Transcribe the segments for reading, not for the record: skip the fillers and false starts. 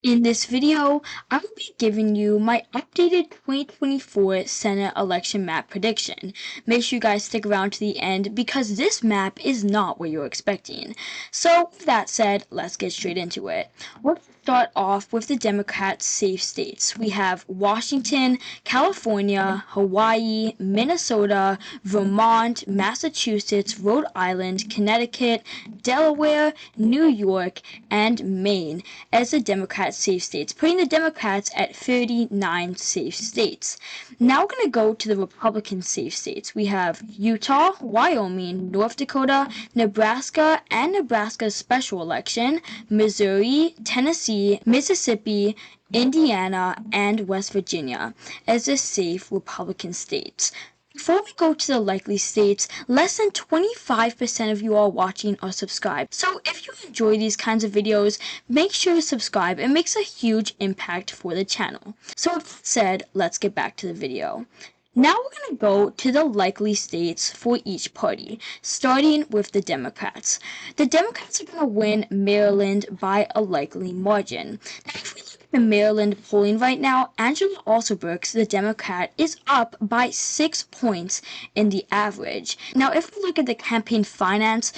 In this video, I will be giving you my updated 2024 Senate election map prediction. Make sure you guys stick around to the end because this map is not what you're expecting. So, with that said, let's get straight into it. Let's start off with the Democrats' safe states. We have Washington, California, Hawaii, Minnesota, Vermont, Massachusetts, Rhode Island, Connecticut, Delaware, New York, and Maine as the Democrats' safe states, putting the Democrats at 39 safe states. Now we're going to go to the Republican safe states. We have Utah, Wyoming, North Dakota, Nebraska and Nebraska's special election, Missouri, Tennessee, Mississippi, Indiana, and West Virginia as the safe Republican states. Before we go to the likely states, less than 25% of you all watching are subscribed. So if you enjoy these kinds of videos, make sure to subscribe. It makes a huge impact for the channel. So with that said, let's get back to the video. Now we're going to go to the likely states for each party, starting with the Democrats. The Democrats are going to win Maryland by a likely margin. Now, if we look at the Maryland polling right now, Angela Alsobrooks, the Democrat, is up by 6 points in the average. Now, if we look at the campaign finance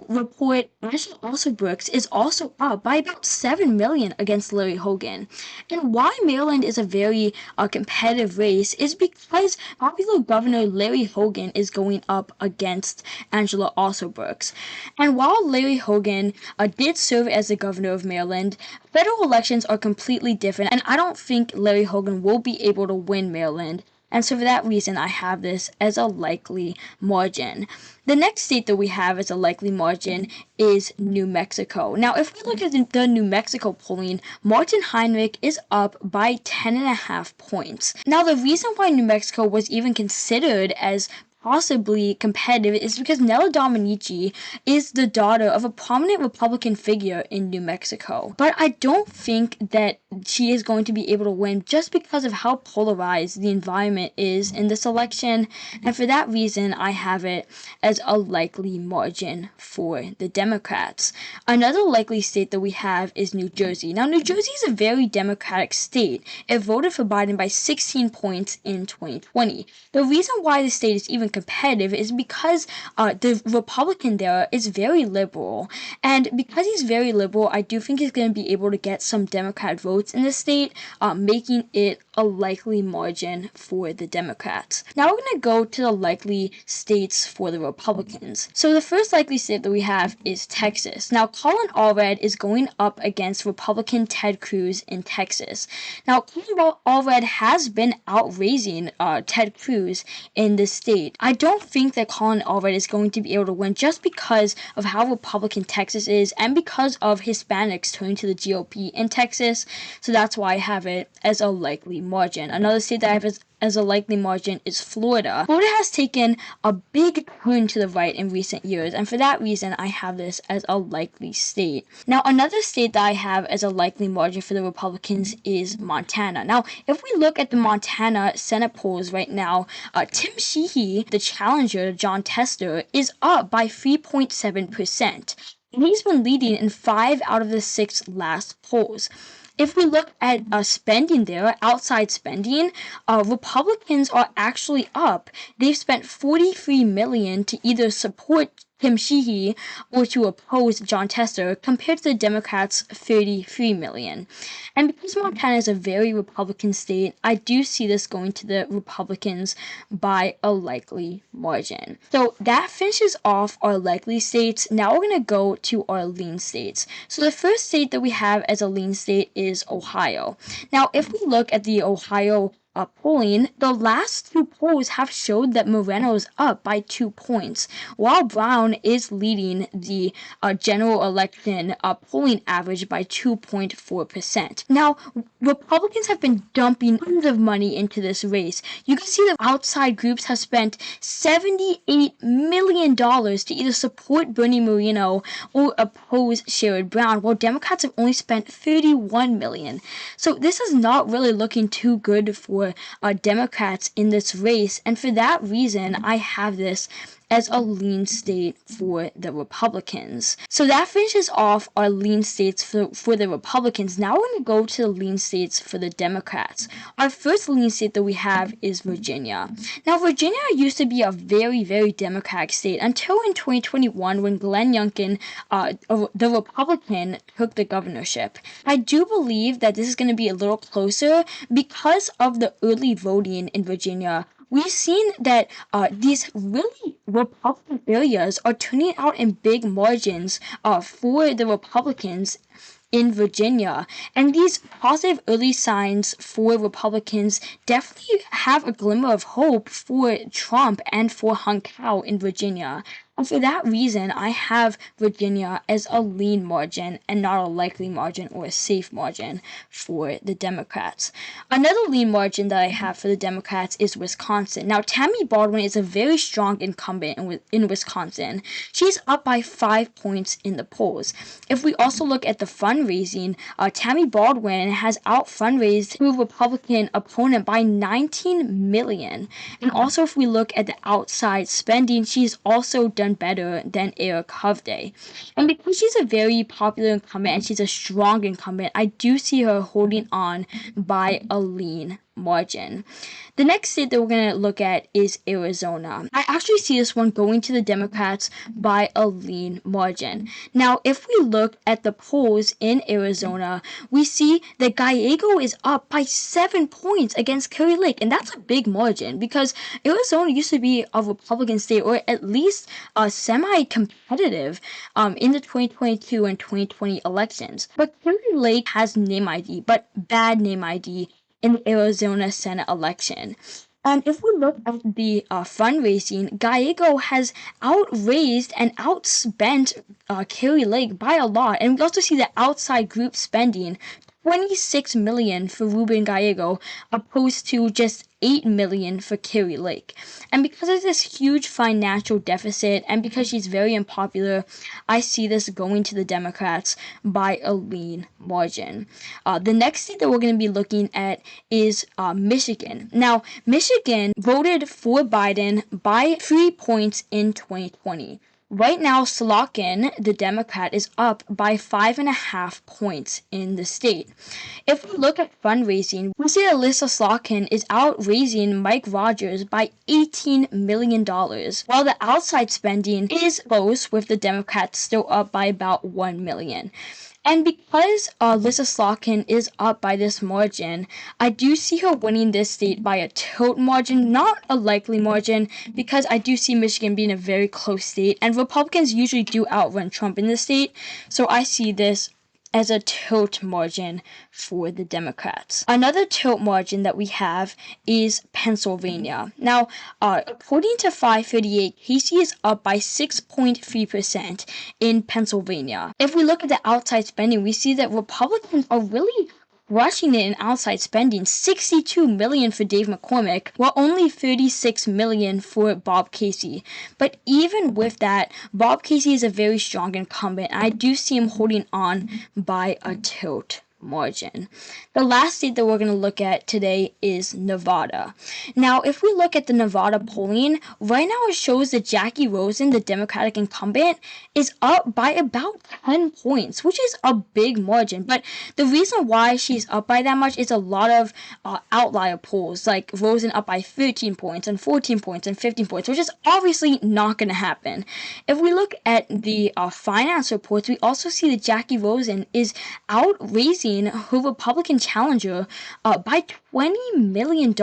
report, Angela Alsobrooks is also up by about 7 million against Larry Hogan. And why Maryland is a very competitive race is because popular Governor Larry Hogan is going up against Angela Alsobrooks. And while Larry Hogan did serve as the governor of Maryland, federal elections are completely different, and I don't think Larry Hogan will be able to win Maryland. And so for that reason, I have this as a likely margin. The next state that we have as a likely margin is New Mexico. Now, if we look at the New Mexico polling, Martin Heinrich is up by 10.5 points. Now, the reason why New Mexico was even considered as possibly competitive is because Nella Dominici is the daughter of a prominent Republican figure in New Mexico. But I don't think that she is going to be able to win just because of how polarized the environment is in this election, and for that reason I have it as a likely margin for the Democrats. Another likely state that we have is New Jersey. Now, New Jersey is a very Democratic state. It voted for Biden by 16 points in 2020. The reason why the state is even competitive is because the Republican there is very liberal, and because he's very liberal, I do think he's going to be able to get some Democrat votes in the state, making it a likely margin for the Democrats. Now we're going to go to the likely states for the Republicans. So the first likely state that we have is Texas. Now, Colin Allred is going up against Republican Ted Cruz in Texas. Now, Colin Allred has been outraising Ted Cruz in the state. I don't think that Colin Allred is going to be able to win just because of how Republican Texas is and because of Hispanics turning to the GOP in Texas. So that's why I have it as a likely margin. Another state that I have as a likely margin is Florida. Florida has taken a big turn to the right in recent years, and for that reason, I have this as a likely state. Now, another state that I have as a likely margin for the Republicans is Montana. Now, if we look at the Montana Senate polls right now, Tim Sheehy, the challenger to Jon Tester, is up by 3.7%. And he's been leading in 5 out of the 6 last polls. If we look at spending there, outside spending, Republicans are actually up. They've spent $43 million to either support Tim Sheehy or to oppose Jon Tester, compared to the Democrats' $33 million. And because Montana is a very Republican state, I do see this going to the Republicans by a likely margin. So that finishes off our likely states. Now we're going to go to our lean states. So the first state that we have as a lean state is Ohio. Now, if we look at the Ohio polling, the last 2 polls have showed that Moreno is up by 2 points, while Brown is leading the general election polling average by 2.4%. Now, Republicans have been dumping tons of money into this race. You can see that outside groups have spent $78 million to either support Bernie Moreno or oppose Sherrod Brown, while Democrats have only spent $31 million. So this is not really looking too good for Democrats in this race, and for that reason, I have this as a lean state for the Republicans. So that finishes off our lean states for the Republicans. Now we're going to go to the lean states for the Democrats. Our first lean state that we have is Virginia. Now, Virginia used to be a very, very Democratic state until in 2021 when Glenn Youngkin, the Republican, took the governorship. I do believe that this is going to be a little closer because of the early voting in Virginia. We've seen that these really Republican areas are turning out in big margins for the Republicans in Virginia. And these positive early signs for Republicans definitely have a glimmer of hope for Trump and for Hung Cao in Virginia. And for that reason, I have Virginia as a lean margin and not a likely margin or a safe margin for the Democrats. Another lean margin that I have for the Democrats is Wisconsin. Now, Tammy Baldwin is a very strong incumbent in Wisconsin. She's up by 5 points in the polls. If we also look at the fundraising, Tammy Baldwin has out-fundraised her Republican opponent by $19 million. And also, if we look at the outside spending, she's also done better than Eric Hovde. And because she's a very popular incumbent and she's a strong incumbent, I do see her holding on by a lean margin. The next state that we're going to look at is Arizona. I actually see this one going to the Democrats by a lean margin. Now, if we look at the polls in Arizona, we see that Gallego is up by 7 points against Kari Lake, and that's a big margin because Arizona used to be a Republican state, or at least semi-competitive in the 2022 and 2020 elections. But Kari Lake has name ID, but bad name ID in the Arizona Senate election. And if we look at the fundraising, Gallego has outraised and outspent Kari Lake by a lot. And we also see the outside group spending $26 million for Ruben Gallego, opposed to just $8 million for Kari Lake. And because of this huge financial deficit, and because she's very unpopular, I see this going to the Democrats by a lean margin. The next state that we're going to be looking at is Michigan. Now, Michigan voted for Biden by 3 points in 2020. Right now, Slotkin, the Democrat, is up by 5.5 points in the state. If we look at fundraising, we see that Lisa Slotkin is outraising Mike Rogers by $18 million, while the outside spending is close, with the Democrats still up by about $1 million. And because Lisa Slotkin is up by this margin, I do see her winning this state by a tilt margin, not a likely margin, because I do see Michigan being a very close state, and Republicans usually do outrun Trump in the state, so I see this as a tilt margin for the Democrats. Another tilt margin that we have is Pennsylvania. Now, according to 538, Casey is up by 6.3% in Pennsylvania. If we look at the outside spending, we see that Republicans are really rushing it in outside spending. $62 million for Dave McCormick, while only $36 million for Bob Casey. But even with that, Bob Casey is a very strong incumbent, and I do see him holding on by a tilt margin. The last state that we're going to look at today is Nevada. Now, if we look at the Nevada polling, right now it shows that Jackie Rosen, the Democratic incumbent, is up by about 10 points, which is a big margin. But the reason why she's up by that much is a lot of outlier polls, like Rosen up by 13 points and 14 points and 15 points, which is obviously not going to happen. If we look at the finance reports, we also see that Jackie Rosen is outraising her Republican challenger by $20 million.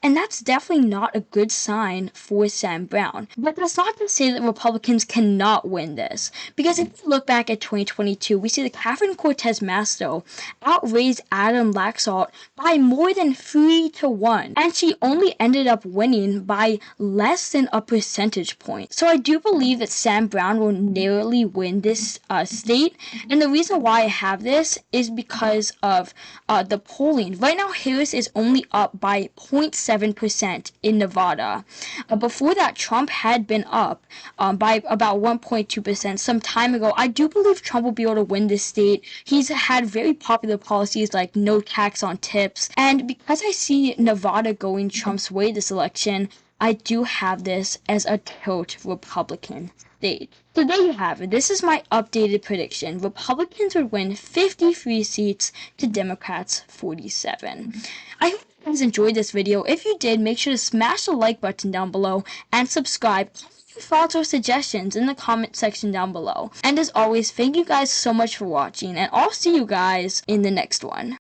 And that's definitely not a good sign for Sam Brown. But that's not to say that Republicans cannot win this. Because if we look back at 2022, we see that Catherine Cortez Masto outraised Adam Laxalt by more than 3-1. And she only ended up winning by less than a percentage point. So I do believe that Sam Brown will narrowly win this state. And the reason why I have this is because of the polling. Right now, Harris is only up by 0.7% in Nevada. Before that, Trump had been up by about 1.2% some time ago. I do believe Trump will be able to win this state. He's had very popular policies like no tax on tips. And because I see Nevada going Trump's way this election, I do have this as a tilt Republican state. So there you have it. This is my updated prediction. Republicans would win 53 seats to Democrats 47. I hope you guys enjoyed this video. If you did, make sure to smash the like button down below and subscribe. Thoughts or suggestions in the comment section down below. And as always, thank you guys so much for watching, and I'll see you guys in the next one.